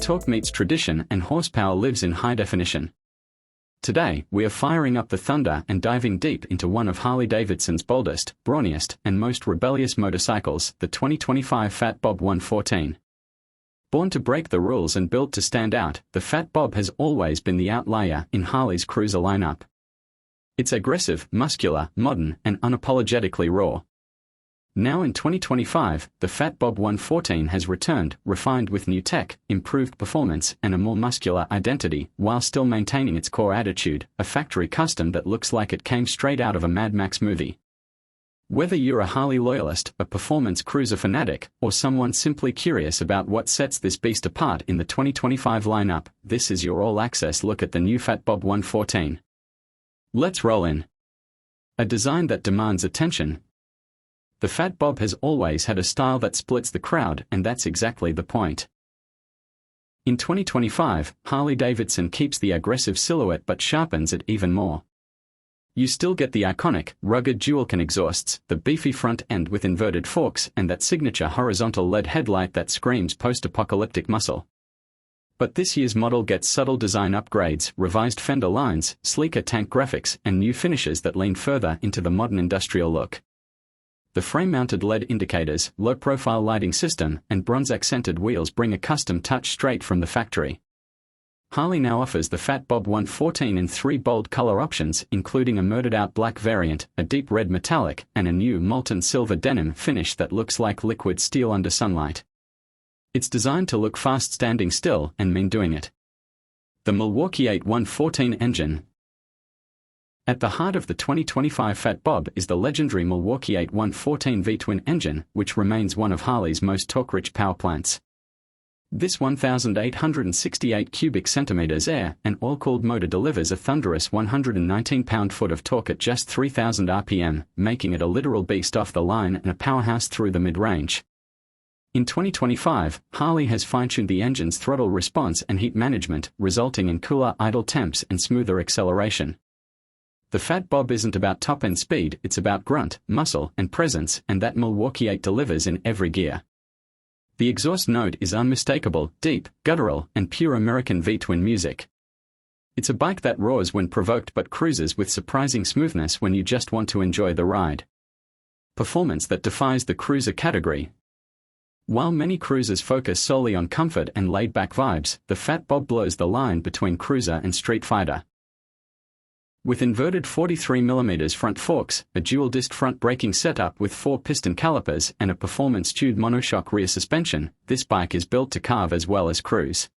torque meets tradition and horsepower lives in high definition. Today, we are firing up the thunder and diving deep into one of Harley-Davidson's boldest, brawniest, and most rebellious motorcycles, the 2025 Fat Bob 114. Born to break the rules and built to stand out, the Fat Bob has always been the outlier in Harley's cruiser lineup. It's aggressive, muscular, modern, and unapologetically raw. Now in 2025, the Fat Bob 114 has returned, refined with new tech, improved performance, and a more muscular identity, while still maintaining its core attitude, a factory custom that looks like it came straight out of a Mad Max movie. Whether you're a Harley loyalist, a performance cruiser fanatic, or someone simply curious about what sets this beast apart in the 2025 lineup, this is your all-access look at the new Fat Bob 114. Let's roll in. A design that demands attention. The Fat Bob has always had a style that splits the crowd, and that's exactly the point. In 2025, Harley-Davidson keeps the aggressive silhouette but sharpens it even more. You still get the iconic, rugged dual-can exhausts, the beefy front end with inverted forks, and that signature horizontal LED headlight that screams post-apocalyptic muscle. But this year's model gets subtle design upgrades, revised fender lines, sleeker tank graphics, and new finishes that lean further into the modern industrial look. The frame-mounted LED indicators, low-profile lighting system, and bronze-accented wheels bring a custom touch straight from the factory. Harley now offers the Fat Bob 114 in 3 bold color options, including a murdered-out black variant, a deep red metallic, and a new molten silver denim finish that looks like liquid steel under sunlight. It's designed to look fast standing still and mean doing it. The Milwaukee 8 114 engine. At the heart of the 2025 Fat Bob is the legendary Milwaukee 8 114 V-twin engine, which remains one of Harley's most torque-rich power plants. This 1,868 cubic centimeters air and oil-cooled motor delivers a thunderous 119 pound-foot of torque at just 3,000 RPM, making it a literal beast off the line and a powerhouse through the mid-range. In 2025, Harley has fine-tuned the engine's throttle response and heat management, resulting in cooler idle temps and smoother acceleration. The Fat Bob isn't about top-end speed, it's about grunt, muscle, and presence, and that Milwaukee 8 delivers in every gear. The exhaust note is unmistakable, deep, guttural, and pure American V-twin music. It's a bike that roars when provoked but cruises with surprising smoothness when you just want to enjoy the ride. Performance that defies the cruiser category. While many cruisers focus solely on comfort and laid-back vibes, the Fat Bob blurs the line between cruiser and street fighter. With inverted 43mm front forks, a dual-disc front braking setup with 4 piston calipers, and a performance-tuned monoshock rear suspension, this bike is built to carve as well as cruise.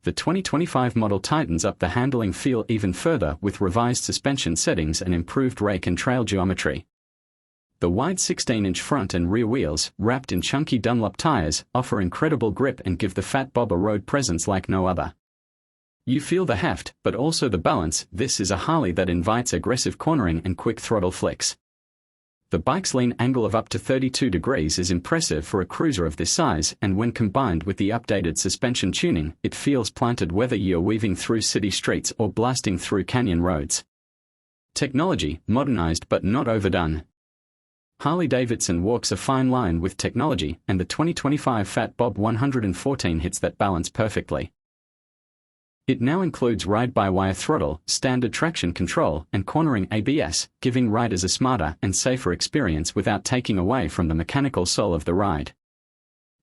The 2025 model tightens up the handling feel even further with revised suspension settings and improved rake and trail geometry. The wide 16-inch front and rear wheels, wrapped in chunky Dunlop tires, offer incredible grip and give the Fat Bob a road presence like no other. You feel the heft, but also the balance. This is a Harley that invites aggressive cornering and quick throttle flicks. The bike's lean angle of up to 32 degrees is impressive for a cruiser of this size, and when combined with the updated suspension tuning, it feels planted whether you're weaving through city streets or blasting through canyon roads. Technology, modernized but not overdone. Harley-Davidson walks a fine line with technology, and the 2025 Fat Bob 114 hits that balance perfectly. It now includes ride-by-wire throttle, standard traction control, and cornering ABS, giving riders a smarter and safer experience without taking away from the mechanical soul of the ride.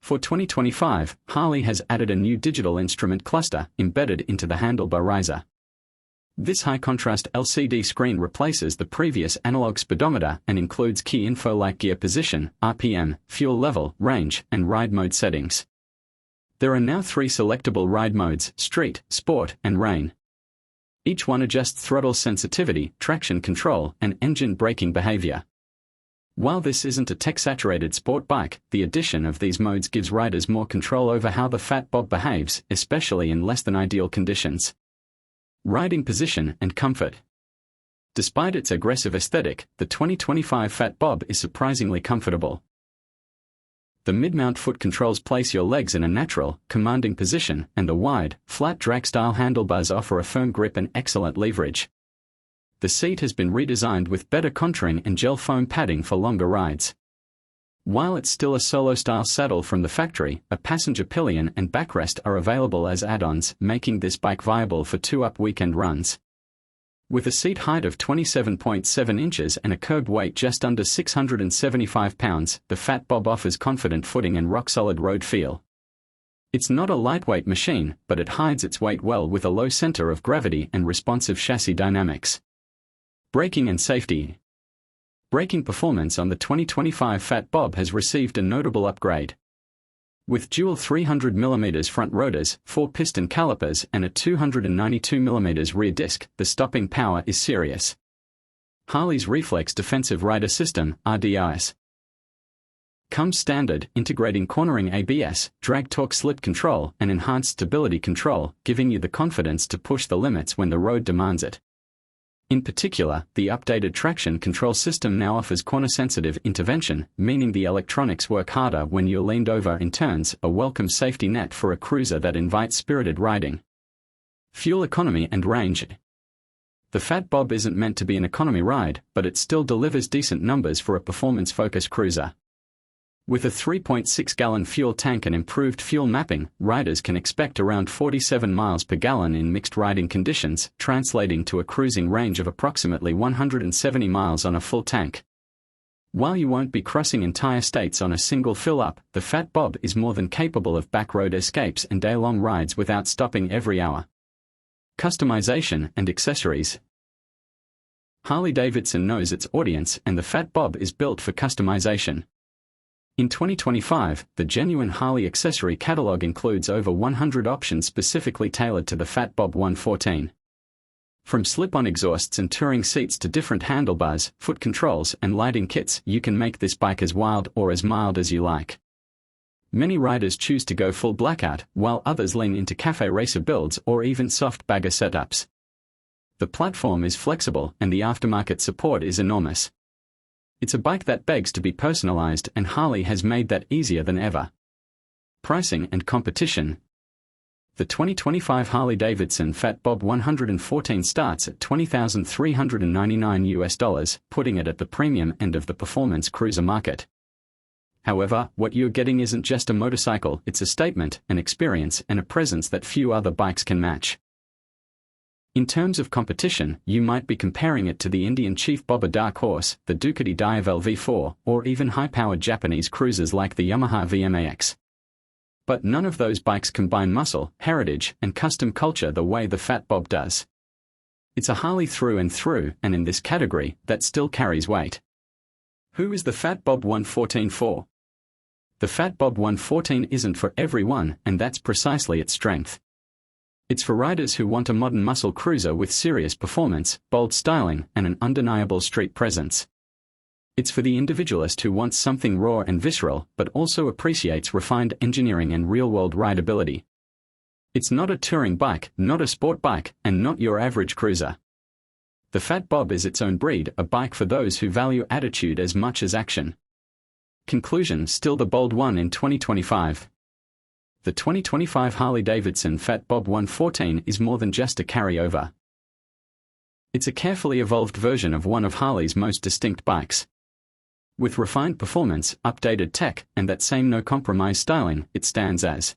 For 2025, Harley has added a new digital instrument cluster embedded into the handlebar riser. This high-contrast LCD screen replaces the previous analog speedometer and includes key info like gear position, RPM, fuel level, range, and ride mode settings. There are now 3 selectable ride modes: Street, Sport, and Rain. Each one adjusts throttle sensitivity, traction control, and engine braking behavior. While this isn't a tech-saturated sport bike, the addition of these modes gives riders more control over how the Fat Bob behaves, especially in less-than-ideal conditions. Riding position and comfort. Despite its aggressive aesthetic, the 2025 Fat Bob is surprisingly comfortable. The mid-mount foot controls place your legs in a natural, commanding position, and the wide, flat drag-style handlebars offer a firm grip and excellent leverage. The seat has been redesigned with better contouring and gel foam padding for longer rides. While it's still a solo-style saddle from the factory, a passenger pillion and backrest are available as add-ons, making this bike viable for two-up weekend runs. With a seat height of 27.7 inches and a curb weight just under 675 pounds, the Fat Bob offers confident footing and rock-solid road feel. It's not a lightweight machine, but it hides its weight well with a low center of gravity and responsive chassis dynamics. Braking and safety. Braking performance on the 2025 Fat Bob has received a notable upgrade. With dual 300mm front rotors, 4-piston calipers and a 292mm rear disc, the stopping power is serious. Harley's Reflex Defensive Rider System, RDRS, comes standard, integrating cornering ABS, drag torque slip control, and enhanced stability control, giving you the confidence to push the limits when the road demands it. In particular, the updated traction control system now offers corner-sensitive intervention, meaning the electronics work harder when you're leaned over in turns, a welcome safety net for a cruiser that invites spirited riding. Fuel economy and range. The Fat Bob isn't meant to be an economy ride, but it still delivers decent numbers for a performance-focused cruiser. With a 3.6-gallon fuel tank and improved fuel mapping, riders can expect around 47 miles per gallon in mixed riding conditions, translating to a cruising range of approximately 170 miles on a full tank. While you won't be crossing entire states on a single fill-up, the Fat Bob is more than capable of backroad escapes and day-long rides without stopping every hour. Customization and accessories. Harley-Davidson knows its audience, and the Fat Bob is built for customization. In 2025, the genuine Harley accessory catalog includes over 100 options specifically tailored to the Fat Bob 114. From slip-on exhausts and touring seats to different handlebars, foot controls, and lighting kits, you can make this bike as wild or as mild as you like. Many riders choose to go full blackout, while others lean into cafe racer builds or even soft bagger setups. The platform is flexible, and the aftermarket support is enormous. It's a bike that begs to be personalized, and Harley has made that easier than ever. Pricing and competition. The 2025 Harley-Davidson Fat Bob 114 starts at $20,399, putting it at the premium end of the performance cruiser market. However, what you're getting isn't just a motorcycle, it's a statement, an experience, and a presence that few other bikes can match. In terms of competition, you might be comparing it to the Indian Chief Bob, a dark horse, the Ducati Diavel V4, or even high-powered Japanese cruisers like the Yamaha VMAX. But none of those bikes combine muscle, heritage, and custom culture the way the Fat Bob does. It's a Harley through and through, and in this category, that still carries weight. Who is the Fat Bob 114 for? The Fat Bob 114 isn't for everyone, and that's precisely its strength. It's for riders who want a modern muscle cruiser with serious performance, bold styling, and an undeniable street presence. It's for the individualist who wants something raw and visceral, but also appreciates refined engineering and real-world rideability. It's not a touring bike, not a sport bike, and not your average cruiser. The Fat Bob is its own breed, a bike for those who value attitude as much as action. Conclusion: still the bold one in 2025. The 2025 Harley-Davidson Fat Bob 114 is more than just a carryover. It's a carefully evolved version of one of Harley's most distinct bikes. With refined performance, updated tech, and that same no-compromise styling, it stands as